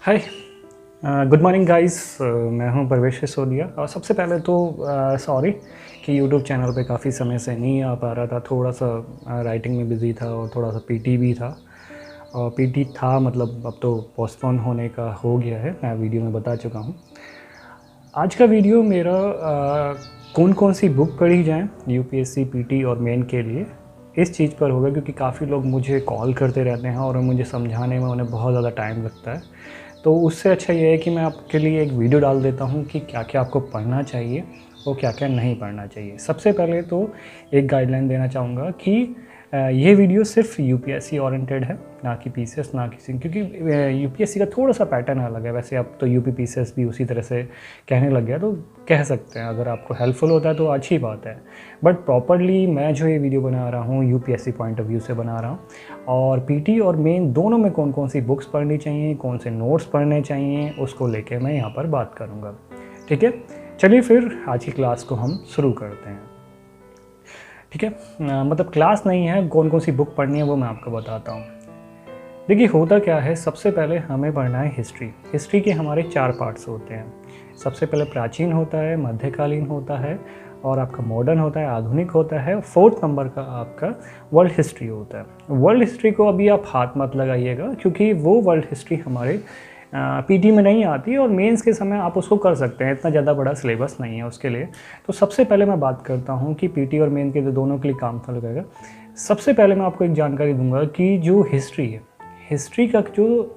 हाय, good morning guys. मैं हूं परवेश सिसोदिया और सबसे पहले तो सॉरी कि यूट्यूब चैनल पे काफ़ी समय से नहीं आ पा रहा था। थोड़ा सा राइटिंग में बिज़ी था और थोड़ा सा पीटी भी था। और पीटी था मतलब अब तो पोस्टपोन होने का हो गया है, मैं वीडियो में बता चुका हूं। आज का वीडियो मेरा कौन कौन सी बुक पढ़ी जाए यूपीएससी पीटी और मेन के लिए, इस चीज़ पर होगा, क्योंकि काफ़ी लोग मुझे कॉल करते रहते हैं और मुझे समझाने में उन्हें बहुत ज़्यादा टाइम लगता है। तो उससे अच्छा ये है कि मैं आपके लिए एक वीडियो डाल देता हूँ कि क्या क्या आपको पढ़ना चाहिए और क्या क्या नहीं पढ़ना चाहिए। सबसे पहले तो एक गाइडलाइन देना चाहूँगा कि ये वीडियो सिर्फ यूपीएससी ओरिएंटेड है, ना कि पीसीएस, ना किसी, क्योंकि यूपीएससी का थोड़ा सा पैटर्न अलग है। वैसे अब तो यूपी पीसीएस भी उसी तरह से कहने लग गया, तो कह सकते हैं अगर आपको हेल्पफुल होता है तो अच्छी बात है। बट प्रॉपरली मैं जो ये वीडियो बना रहा हूँ यूपीएससी पॉइंट ऑफ व्यू से बना रहा हूँ। और पीटी और मेन दोनों में कौन कौन सी बुक्स पढ़नी चाहिए, कौन से नोट्स पढ़ने चाहिए, उसको लेके मैं यहाँ पर बात करूँगा। ठीक है, चलिए फिर आज की क्लास को हम शुरू करते हैं। ठीक है, मतलब क्लास नहीं है, कौन कौन सी बुक पढ़नी है वो मैं आपको बताता हूँ। देखिए होता क्या है, सबसे पहले हमें पढ़ना है हिस्ट्री। हिस्ट्री के हमारे 4 पार्ट्स होते हैं। सबसे पहले प्राचीन होता है, मध्यकालीन होता है और आपका मॉडर्न होता है, आधुनिक होता है। 4th नंबर का आपका वर्ल्ड हिस्ट्री होता है। वर्ल्ड हिस्ट्री को अभी आप हाथ मत लगाइएगा, क्योंकि वो वर्ल्ड हिस्ट्री हमारे पीटी में नहीं आती और मेंस के समय आप उसको कर सकते हैं, इतना ज़्यादा बड़ा सिलेबस नहीं है उसके लिए। तो सबसे पहले मैं बात करता हूँ कि पीटी और मेन के दोनों के लिए काम था लगेगा। सबसे पहले मैं आपको एक जानकारी दूंगा कि जो हिस्ट्री है, हिस्ट्री का जो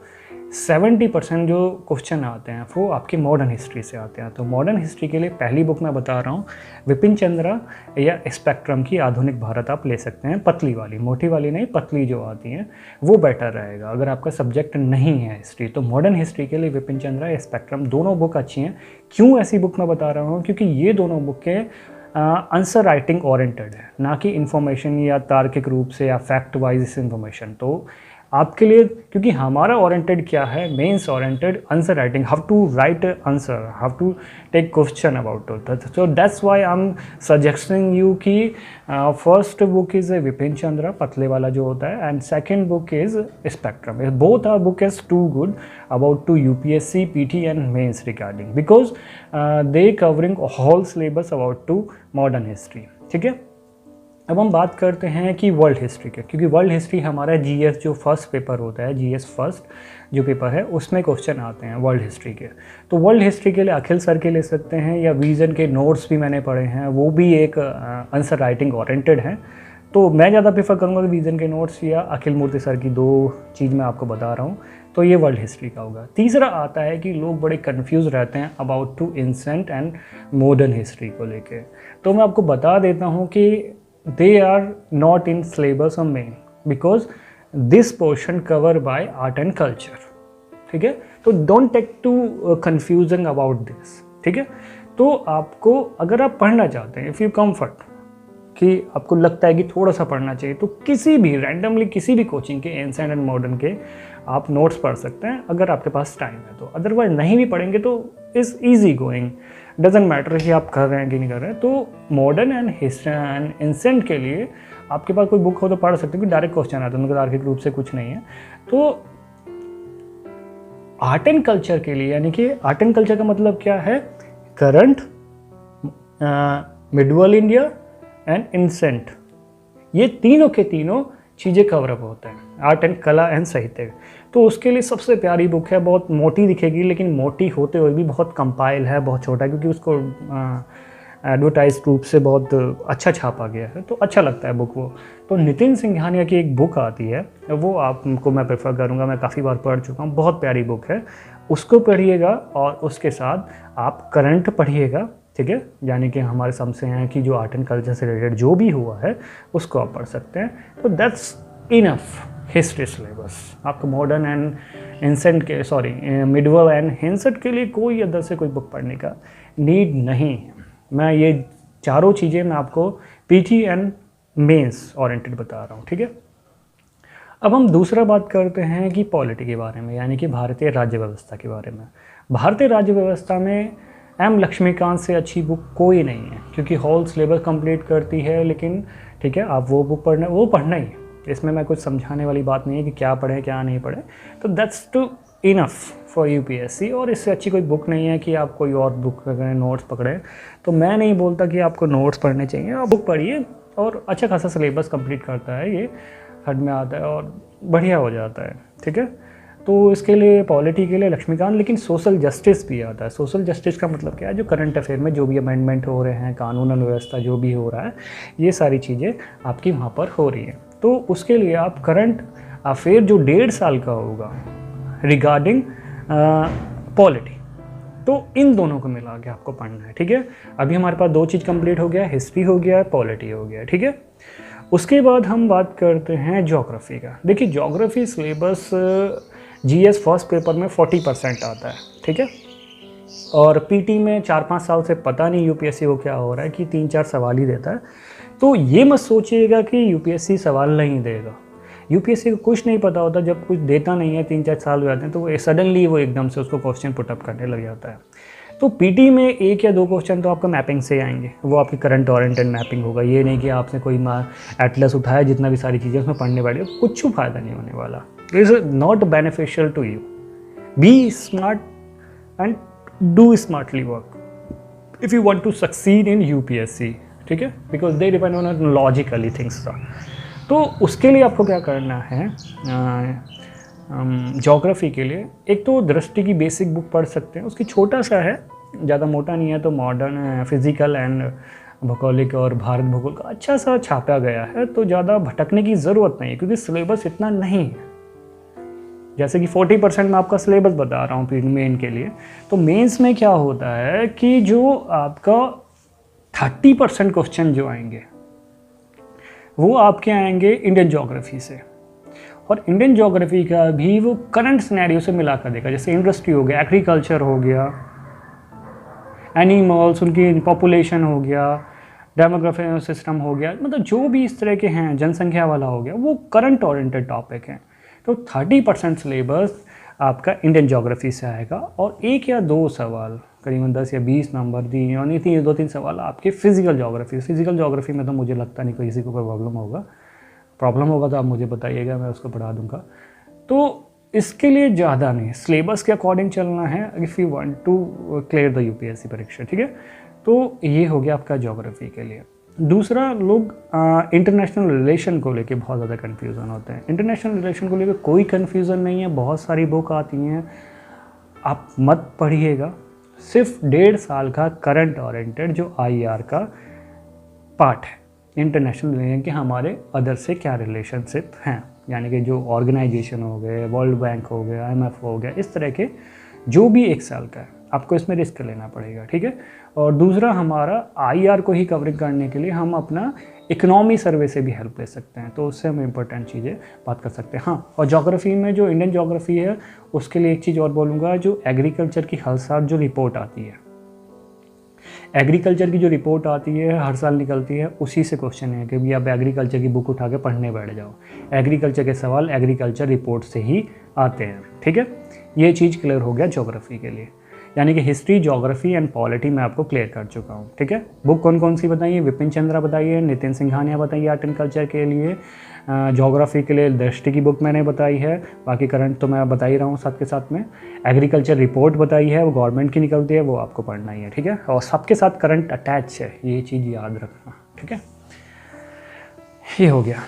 70% जो क्वेश्चन आते हैं वो आपके मॉडर्न हिस्ट्री से आते हैं। तो मॉडर्न हिस्ट्री के लिए पहली बुक मैं बता रहा हूँ, विपिन चंद्रा या स्पेक्ट्रम की आधुनिक भारत आप ले सकते हैं। पतली वाली, मोटी वाली नहीं, पतली जो आती हैं वो बेटर रहेगा अगर आपका सब्जेक्ट नहीं है हिस्ट्री। तो मॉडर्न हिस्ट्री के लिए विपिन चंद्रा या स्पेक्ट्रम दोनों बुक अच्छी हैं। क्यों ऐसी बुक मैं बता रहा हूँ, क्योंकि ये दोनों बुकें आंसर राइटिंग ओरिएंटेड है, ना कि इन्फॉर्मेशन या तार्किक रूप से या फैक्ट वाइज इन्फॉर्मेशन। तो आपके लिए, क्योंकि हमारा ओरिएंटेड क्या है, mains oriented answer writing, how to write answer, how to take question about it. So that's why I am suggesting you कि first book is Vipin Chandra, पतले वाला जो होता है, and second book is Spectrum. Both are book is too good about to UPSC, PT and mains regarding, because they covering whole syllabus about to modern history। ठीक है, अब हम बात करते हैं कि वर्ल्ड हिस्ट्री के, क्योंकि वर्ल्ड हिस्ट्री हमारा जीएस जो फर्स्ट पेपर होता है, जीएस फर्स्ट जो पेपर है उसमें क्वेश्चन आते हैं वर्ल्ड हिस्ट्री के। तो वर्ल्ड हिस्ट्री के लिए अखिल सर के ले सकते हैं, या विजन के नोट्स भी मैंने पढ़े हैं, वो भी एक आंसर राइटिंग ओरिएंटेड हैं। तो मैं ज़्यादा प्रीफर करूँगा कि विजन के नोट्स या अखिल मूर्ति सर की, 2 चीज़ मैं आपको बता रहा हूँ। तो ये वर्ल्ड हिस्ट्री का होगा। तीसरा आता है कि लोग बड़े कंफ्यूज रहते हैं about to ancient and modern history को लेके। तो मैं आपको बता देता हूँ कि they are not in syllabus of main, because this portion cover by art and culture. ठीक है, तो don't take to confusion about this. ठीक है, तो आपको अगर आप पढ़ना चाहते हैं, इफ़ यू कम्फर्ट कि आपको लगता है कि थोड़ा सा पढ़ना चाहिए, तो किसी भी रैंडमली किसी भी कोचिंग के एंसेंट एंड मॉडर्न के आप नोट्स पढ़ सकते हैं अगर आपके पास टाइम है तो। अदरवाइज नहीं भी पढ़ेंगे तो is easy going, doesn't matter कि आप कर रहे हैं कि नहीं कर रहे हैं। तो modern and history and ancient के लिए आपके पास कोई बुक हो तो पढ़ सकते हैं, क्योंकि डायरेक्ट क्वेश्चन आता है, उनका तार्किक रूप से कुछ नहीं है। तो आर्ट एंड कल्चर के लिए, यानी कि आर्ट एंड कल्चर का मतलब क्या है, current, medieval India and ancient, ये तीनों के तीनों चीज़ें कवर अप होते हैं, आर्ट एंड कला एंड साहित्य। तो उसके लिए सबसे प्यारी बुक है, बहुत मोटी दिखेगी लेकिन मोटी होते हुए भी बहुत कंपाइल है, बहुत छोटा है, क्योंकि उसको एडवर्टाइज रूप से बहुत अच्छा छापा गया है, तो अच्छा लगता है बुक वो। तो नितिन सिंघानिया की एक बुक आती है, वो आपको मैं प्रेफर करूँगा, मैं काफ़ी बार पढ़ चुका हूँ, बहुत प्यारी बुक है, उसको पढ़िएगा और उसके साथ आप करंट पढ़िएगा। ठीक है, यानी कि हमारे समझ हैं कि जो आर्ट एंड कल्चर से रिलेटेड जो भी हुआ है उसको आप पढ़ सकते हैं। तो दैट्स इनफ हिस्ट्री सिलेबस। आपको मॉडर्न एंड एंसेंट के, सॉरी मिडवल एंड एंसेंट के लिए कोई अदर से कोई बुक पढ़ने का नीड नहीं है। मैं ये चारों चीज़ें मैं आपको पीटी एंड मेंस ओरिएंटेड बता रहा हूँ। ठीक है, अब हम दूसरा बात करते हैं कि पॉलिटी के बारे में, यानी कि भारतीय राज्य व्यवस्था के बारे में। भारतीय राज्य व्यवस्था में एम लक्ष्मीकांत से अच्छी बुक कोई नहीं है, क्योंकि होल सिलेबस कंप्लीट करती है। लेकिन ठीक है, आप वो बुक पढ़ना ही है, इसमें मैं कुछ समझाने वाली बात नहीं है कि क्या पढ़ें क्या नहीं पढ़ें। तो that's too enough for UPSC, और इससे अच्छी कोई बुक नहीं है कि आप कोई और बुक पकड़ें, नोट्स पकड़ें। तो मैं नहीं बोलता कि आपको नोट्स पढ़ने चाहिए, आप बुक पढ़िए और अच्छा खासा सिलेबस कंप्लीट करता है, ये हद में आता है और बढ़िया हो जाता है, ठीक है। तो इसके लिए पॉलिटी के लिए लक्ष्मीकांत, लेकिन सोशल जस्टिस भी आता है। सोशल जस्टिस का मतलब क्या है, जो करंट अफेयर में जो भी अमेंडमेंट हो रहे हैं, कानून व्यवस्था जो भी हो रहा है, ये सारी चीज़ें आपकी वहाँ पर हो रही हैं। तो उसके लिए आप करंट अफेयर जो 1.5 साल का होगा रिगार्डिंग पॉलिटी, तो इन दोनों को मिला के आपको पढ़ना है, ठीक है। अभी हमारे पास 2 चीज़ कंप्लीट हो गया, हिस्ट्री हो गया, पॉलिटी हो गया, ठीक है। उसके बाद हम बात करते हैं ज्योग्राफी का। देखिए geography syllabus GS first paper में 40% आता है, ठीक है। और पीटी में 4-5 साल से पता नहीं यूपीएससी को क्या हो रहा है कि 3-4 सवाल ही देता है। तो ये मत सोचिएगा कि यूपीएससी सवाल नहीं देगा, यूपीएससी को कुछ नहीं पता होता। जब कुछ देता नहीं है, 3-4 साल हो जाते हैं, तो वो सडनली वो एकदम से उसको क्वेश्चन पुटअप करने लग जाता है। तो पीटी में 1 या 2 क्वेश्चन तो आपका मैपिंग से आएंगे, वो आपकी करंट ओरिएंटेड मैपिंग होगा। ये नहीं कि आपने कोई एटलस उठाया, जितना भी सारी चीज़ें उसमें पढ़ने बैठे, कुछ फ़ायदा नहीं होने वाला। Is not beneficial to you. Be smart and do smartly work if you want to succeed in UPSC, ठीक है, because they depend on logically things. तो उसके लिए आपको क्या करना है, ज्योग्राफी के लिए एक तो दृष्टि की बेसिक बुक पढ़ सकते हैं, उसकी छोटा सा है, ज़्यादा मोटा नहीं है। तो मॉडर्न फिजिकल एंड भौगोलिक और भारत भूगोल का अच्छा सा छापा गया है, तो ज़्यादा भटकने की ज़रूरत नहीं है, क्योंकि सिलेबस इतना नहीं है। जैसे कि 40% में आपका सिलेबस बता रहा हूँ मेन के लिए। तो मेंस में क्या होता है कि जो आपका 30% क्वेश्चन जो आएंगे वो आपके आएंगे इंडियन ज्योग्राफी से, और इंडियन ज्योग्राफी का भी वो करंट सिनेरियो से मिला कर देगा। जैसे इंडस्ट्री हो गया, एग्रीकल्चर हो गया, एनिमल्स, उनकी पॉपुलेशन हो गया, डेमोग्राफी सिस्टम हो गया, मतलब जो भी इस तरह के हैं, जनसंख्या वाला हो गया, वो करंट ओरिएंटेड टॉपिक हैं। तो 30% सिलेबस आपका इंडियन ज्योग्राफी से आएगा, और 1 या 2 सवाल करीबन 10 या 20 नंबर दी, और नहीं 2-3 सवाल आपके फिजिकल ज्योग्राफी में तो मुझे लगता नहीं किसी को कोई प्रॉब्लम होगा तो आप मुझे बताइएगा, मैं उसको पढ़ा दूंगा। तो इसके लिए ज़्यादा नहीं, सिलेबस के अकॉर्डिंग चलना है if you want to clear the UPSC परीक्षा, ठीक है। तो ये हो गया आपका ज्योग्राफी के लिए। दूसरा, लोग इंटरनेशनल रिलेशन को लेके बहुत ज़्यादा कन्फ्यूज़न होते हैं। इंटरनेशनल रिलेशन को लेके कोई कन्फ्यूज़न नहीं है, बहुत सारी बुक आती हैं, आप मत पढ़िएगा। सिर्फ 1.5 साल का करंट ओरिएंटेड जो आईआर का पार्ट है, इंटरनेशनल रिलेशन के हमारे अदर से क्या रिलेशनशिप हैं, यानी कि जो ऑर्गेनाइजेशन हो गए, वर्ल्ड बैंक हो गया, IMF हो गया, इस तरह के जो भी 1 साल का है, आपको इसमें रिस्क लेना पड़ेगा, ठीक है। और दूसरा, हमारा आईआर को ही कवरिंग करने के लिए हम अपना इकोनॉमी सर्वे से भी हेल्प ले सकते हैं, तो उससे हम इंपॉर्टेंट चीज़ें बात कर सकते हैं। हाँ, और ज्योग्राफी में जो इंडियन ज्योग्राफी है, उसके लिए एक चीज़ और बोलूँगा, जो एग्रीकल्चर की हर साल जो रिपोर्ट आती है, एग्रीकल्चर की जो रिपोर्ट आती है हर साल निकलती है, उसी से क्वेश्चन है कि भी आप एग्रीकल्चर की बुक उठा के पढ़ने बैठ जाओ। एग्रीकल्चर के सवाल एग्रीकल्चर रिपोर्ट से ही आते हैं, ठीक है। ये चीज़ क्लियर हो गया ज्योग्राफी के लिए, यानी कि हिस्ट्री, ज्योग्राफी एंड पॉलिटी मैं आपको क्लियर कर चुका हूँ, ठीक है। बुक कौन कौन सी बताइए, विपिन चंद्रा बताइए, नितिन सिंघानिया बताइए आर्ट एंड कल्चर के लिए, ज्योग्राफी के लिए दृष्टि की बुक मैंने बताई है, बाकी करंट तो मैं बता ही रहा हूँ साथ के साथ में। एग्रीकल्चर रिपोर्ट बताई है, वो गवर्नमेंट की निकलती है, वो आपको पढ़ना ही है, ठीक है। और सबके साथ करंट अटैच है, ये चीज़ याद रखना, ठीक है। ये हो गया।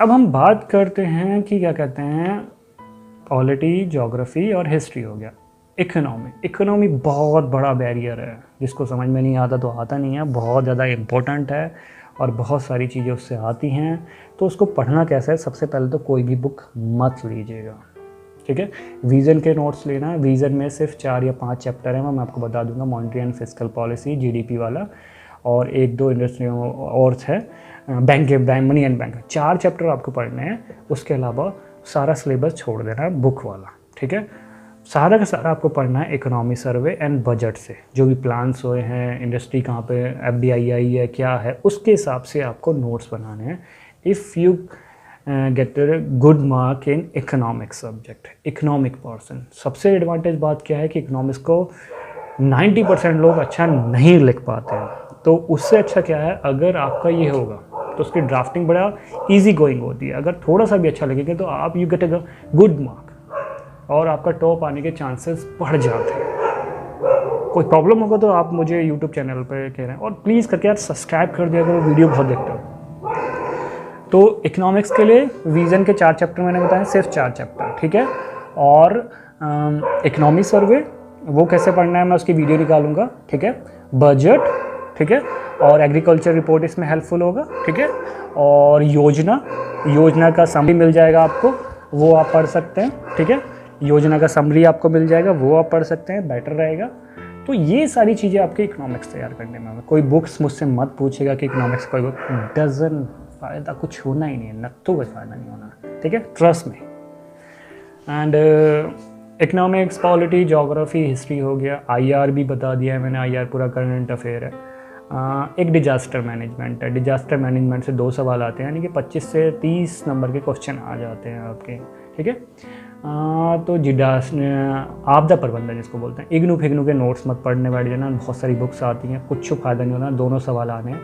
अब हम बात करते हैं कि क्या कहते हैं, पॉलिटी, ज्योग्राफी और हिस्ट्री हो गया। इकोनॉमी बहुत बड़ा बैरियर है, जिसको समझ में नहीं आता तो आता नहीं है, बहुत ज़्यादा इम्पोर्टेंट है और बहुत सारी चीज़ें उससे आती हैं। तो उसको पढ़ना कैसे है, सबसे पहले तो कोई भी बुक मत लीजिएगा, ठीक है। विज़न के नोट्स लेना है, विज़न में सिर्फ 4 या 5 चैप्टर हैं, मैं आपको बता दूंगा, monetary and fiscal policy, GDP वाला, और 1-2 इंडस्ट्री और है, bank money and bank, 4 chapter आपको पढ़ने हैं। उसके अलावा सारा सिलेबस छोड़ देना है बुक वाला, ठीक है। सारा का सारा आपको पढ़ना है इकोनॉमी सर्वे एंड बजट से, जो भी प्लान्स हुए हैं, इंडस्ट्री कहाँ पे, FDI आई है, क्या है, उसके हिसाब से आपको नोट्स बनाने हैं। If you get a good mark in economic subject, economic person, सबसे एडवांटेज बात क्या है कि इकोनॉमिक्स को 90% लोग अच्छा नहीं लिख पाते हैं। तो उससे अच्छा क्या है, अगर आपका ये होगा तो उसकी ड्राफ्टिंग बड़ा ईजी गोइंग होती है। अगर थोड़ा सा भी अच्छा लगेगा तो आप you get a good mark, और आपका टॉप आने के चांसेस बढ़ जाते हैं। कोई प्रॉब्लम होगा तो आप मुझे यूट्यूब चैनल पे कह रहे हैं, और प्लीज़ करके यार सब्सक्राइब कर दिया करो, वीडियो बहुत देखता हूँ। तो इकोनॉमिक्स के लिए विज़न के 4 चैप्टर मैंने बताए, सिर्फ 4 चैप्टर, ठीक है। और इकोनॉमी सर्वे वो कैसे पढ़ना है मैं उसकी वीडियो निकालूंगा, ठीक है। बजट, ठीक है, और एग्रीकल्चर रिपोर्ट इसमें हेल्पफुल होगा, ठीक है। और योजना का समरी मिल जाएगा आपको, वो आप पढ़ सकते हैं, ठीक है। योजना का समरी आपको मिल जाएगा, वो आप पढ़ सकते हैं, बेटर रहेगा। तो ये सारी चीज़ें आपके इकोनॉमिक्स तैयार करने में, कोई बुक्स मुझसे मत पूछेगा कि इकोनॉमिक्स कोई बुक डजन फ़ायदा कुछ होना ही नहीं है, नत्थू कोई फ़ायदा नहीं होना, ठीक है, ट्रस्ट में। And economics, polity, geography, history हो गया। आईआर भी बता दिया है मैंने, आईआर पूरा करंट अफेयर है। एक डिजास्टर मैनेजमेंट है, डिजास्टर मैनेजमेंट से 2 सवाल आते हैं, यानी कि 25 से 30 नंबर के क्वेश्चन आ जाते हैं आपके, ठीक है। तो आपदा प्रबंधन जिसको बोलते हैं, इग्नू फिग्नू के नोट्स मत पढ़ने बैठ जाना, बहुत सारी बुक्स आती हैं, कुछ फ़ायदा नहीं होना, दोनों सवाल आने हैं।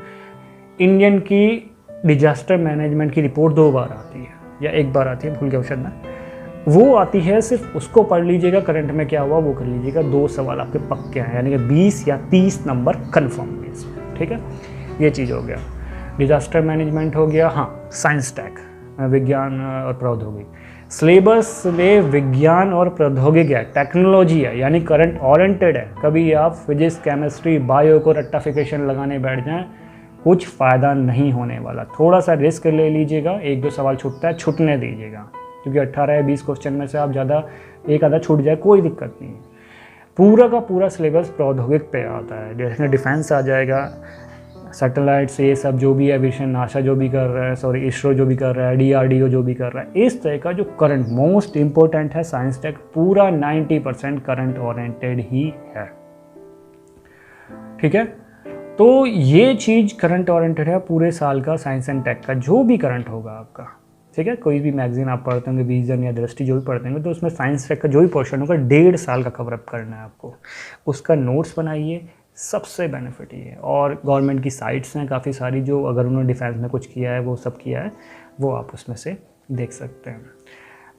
इंडियन की डिजास्टर मैनेजमेंट की रिपोर्ट 2 बार आती है या 1 बार आती है, भूल गया क्वेश्चन में, वो आती है, सिर्फ उसको पढ़ लीजिएगा, करंट में क्या हुआ वो कर लीजिएगा, 2 सवाल आपके पक्के हैं, यानी कि 20 या 30 नंबर कन्फर्म बेस, ठीक है। ये चीज़ हो गया, डिजास्टर मैनेजमेंट हो गया। हाँ, साइंस टैग, विज्ञान और प्रौद्योगिकी, सिलेबस में विज्ञान और प्रौद्योगिकी है, टेक्नोलॉजी है, यानी करंट ओरिएंटेड है। कभी आप फिजिक्स, केमिस्ट्री, बायो को रट्टाफिकेशन लगाने बैठ जाएं, कुछ फ़ायदा नहीं होने वाला। थोड़ा सा रिस्क ले लीजिएगा, 1-2 सवाल छूटता है, छूटने दीजिएगा, क्योंकि 18 या 20 क्वेश्चन में से आप ज़्यादा एक आधा छूट जाए कोई दिक्कत नहीं है। पूरा का पूरा सिलेबस प्रौद्योगिक पे आता है, जैसे डिफेंस आ जाएगा, सैटेलाइट्स, ये सब जो भी है, विशन, नासा जो भी कर रहा है, सॉरी इसरो जो भी कर रहा है, DRDO जो भी कर रहा है, इस तरह का जो करंट मोस्ट इम्पोर्टेंट है साइंस टेक, पूरा 90% करंट ओरिएंटेड ही है, ठीक है। तो ये चीज़ करंट ओरिएंटेड है पूरे साल का, साइंस एंड टेक का जो भी करंट होगा आपका, ठीक है। कोई भी मैगजीन आप पढ़ते होंगे, विजन या दृष्टि जो भी पढ़ते होंगे, तो उसमें साइंस टेक का जो भी पोर्शन होगा 1.5 साल का कवरअप करना है आपको, उसका नोट्स बनाइए, सबसे बेनिफिट ये है। और गवर्नमेंट की साइट्स हैं काफ़ी सारी, जो अगर उन्होंने डिफेंस में कुछ किया है वो सब किया है, वो आप उसमें से देख सकते हैं।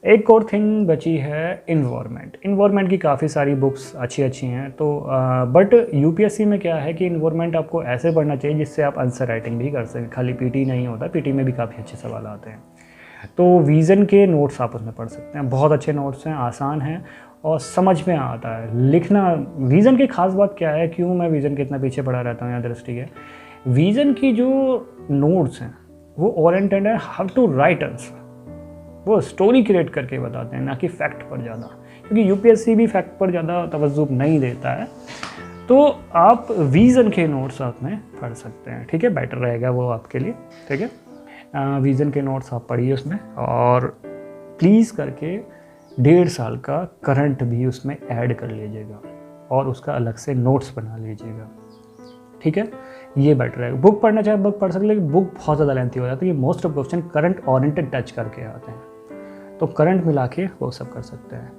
एक और थिंग बची है इन्वायरमेंट की काफ़ी सारी बुक्स अच्छी हैं, तो बट यूपीएससी में क्या है कि इन्वायरमेंट आपको ऐसे पढ़ना चाहिए जिससे आप आंसर राइटिंग भी कर सकें, खाली पीटी नहीं होता, पीटी में भी काफ़ी अच्छे सवाल आते हैं। तो विज़न के नोट्स आप उसमें पढ़ सकते हैं, बहुत अच्छे नोट्स हैं, आसान हैं और समझ में आता है लिखना। विज़न की खास बात क्या है, क्यों मैं विज़न के इतना पीछे पड़ा रहता हूँ या दृष्टि के, विज़न की जो नोट्स हैं वो ओरिएंटेड है हाउ टू राइट आंसर, वो स्टोरी क्रिएट करके बताते हैं, ना कि फैक्ट पर ज़्यादा, क्योंकि यूपीएससी भी फैक्ट पर ज़्यादा तवज्जो नहीं देता है। तो आप विज़न के नोट्स आप में पढ़ सकते हैं, ठीक है, बेटर रहेगा वो आपके लिए, ठीक है। विज़न के नोट्स आप पढ़िए उसमें, और प्लीज़ करके 1.5 साल का करंट भी उसमें ऐड कर लीजिएगा और उसका अलग से नोट्स बना लीजिएगा, ठीक है। ये बेटर है। बुक पढ़ना चाहे बुक पढ़ सकते, लेकिन बुक बहुत ज़्यादा लेंथी हो जाती है, most of question current oriented touch करके आते हैं, तो करंट मिला के वो सब कर सकते हैं।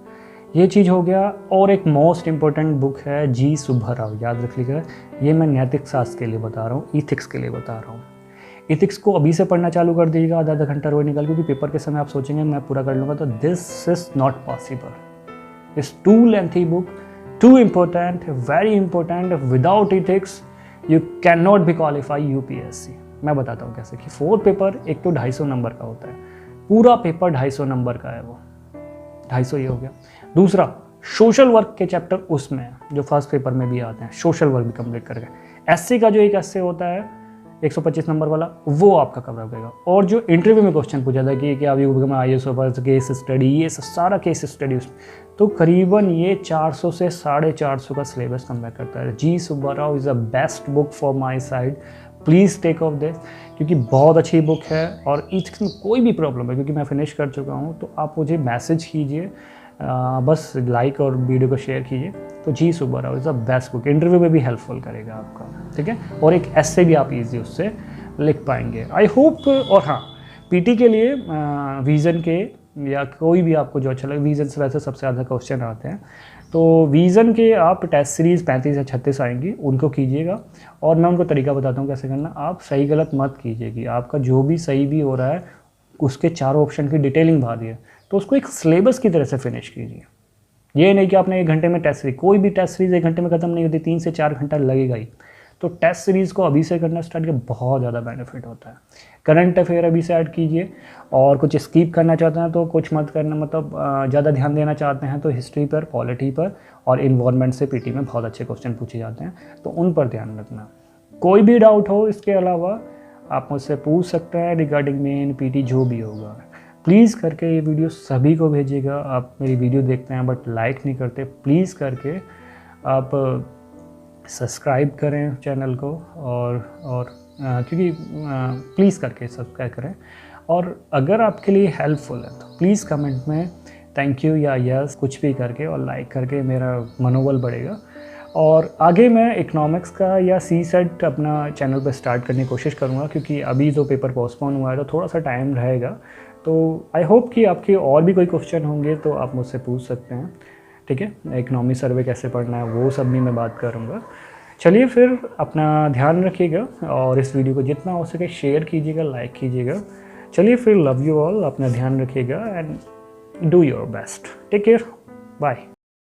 ये चीज़ हो गया। और एक मोस्ट इम्पोर्टेंट बुक है जी सुब्बा राव, याद रख लीजिएगा, ये मैं नैतिक शास्त्र के लिए बता रहा हूँ, इथिक्स के लिए बता रहा हूँ। इथिक्स को अभी से पढ़ना चालू कर दीजिएगा, आधा घंटा रोज निकाल, क्योंकि पेपर के समय आप सोचेंगे मैं पूरा कर लूँगा, तो this is not possible. It's too lengthy book, too important, very important. Without ethics you can not be qualify UPSC. मैं बताता हूँ कैसे कि 4 पेपर एक तो 250 नंबर का होता है, पूरा पेपर 250 नंबर का है, वो 250 ये हो गया। दूसरा सोशल वर्क के चैप्टर उसमें है, जो फर्स्ट पेपर में भी आते हैं, सोशल वर्क भी कंप्लीट करके। एससी का जो एक एसए होता है 125 नंबर वाला, वो आपका कवर करेगा। और जो इंटरव्यू में क्वेश्चन पूछा था कि आप यूपी में IAS ऑफिसर केस स्टडी, ये सारा केस स्टडी उसमें, तो करीबन ये 400 से 450 का सिलेबस कम्पेयर करता है। G Subba Rao is a best book for my side, please take off this, क्योंकि बहुत अच्छी बुक है। और इसमें कोई भी प्रॉब्लम है, क्योंकि मैं फिनिश कर चुका हूँ, तो आप मुझे मैसेज कीजिए, बस लाइक और वीडियो को शेयर कीजिए। तो G Subba Rao is a best book, interview में भी हेल्पफुल करेगा आपका, ठीक है। और एक ऐसे भी आप ईजी उससे लिख पाएंगे, आई होप। और हाँ, पीटी के लिए विज़न के या कोई भी आपको जो अच्छा लगे, विज़न से वैसे सबसे ज़्यादा क्वेश्चन आते हैं, तो विज़न के आप टेस्ट सीरीज़ 35 या 36 आएंगी, उनको कीजिएगा। और मैं उनको तरीका बताता हूँ कैसे करना। आप सही गलत मत कीजिए, कि आपका जो भी सही भी हो रहा है उसके चारों ऑप्शन की डिटेलिंग भर दिए, तो उसको एक सिलेबस की तरह से फिनिश कीजिए, ये नहीं कि आपने 1 घंटे में टेस्ट सीरीज, कोई भी टेस्ट सीरीज़ 1 घंटे में ख़त्म नहीं होती, 3 से 4 घंटा लगेगा ही। तो टेस्ट सीरीज़ को अभी से करना स्टार्ट किया, बहुत ज़्यादा बेनिफिट होता है। करंट अफेयर अभी से ऐड कीजिए, और कुछ स्किप करना चाहते हैं तो कुछ मत करना, मतलब ज़्यादा ध्यान देना चाहते हैं तो हिस्ट्री पर, पॉलिटी पर और इन्वायरमेंट से पीटी में बहुत अच्छे क्वेश्चन पूछे जाते हैं, तो उन पर ध्यान रखना। कोई भी डाउट हो इसके अलावा आप मुझसे पूछ सकते हैं रिगार्डिंग मेन पीटी जो भी होगा। प्लीज़ करके ये वीडियो सभी को भेजिएगा। आप मेरी वीडियो देखते हैं बट लाइक नहीं करते, प्लीज़ करके आप सब्सक्राइब करें चैनल को, और क्योंकि प्लीज़ करके सब्सक्राइब करें। और अगर आपके लिए हेल्पफुल है तो प्लीज़ कमेंट में थैंक यू या यस कुछ भी करके और लाइक करके मेरा मनोबल बढ़ेगा। और आगे मैं इकोनॉमिक्स का या CSET अपना चैनल पर स्टार्ट करने की कोशिश करूँगा, क्योंकि अभी तो पेपर पोस्टपोन हुआ है तो थोड़ा सा टाइम रहेगा। तो आई होप कि आपके और भी कोई क्वेश्चन होंगे तो आप मुझसे पूछ सकते हैं, ठीक है। इकोनॉमी सर्वे कैसे पढ़ना है वो सब भी मैं बात करूँगा। चलिए फिर अपना ध्यान रखिएगा, और इस वीडियो को जितना हो सके शेयर कीजिएगा, लाइक कीजिएगा। चलिए फिर, लव यू ऑल, अपना ध्यान रखिएगा and do your best, take care, bye.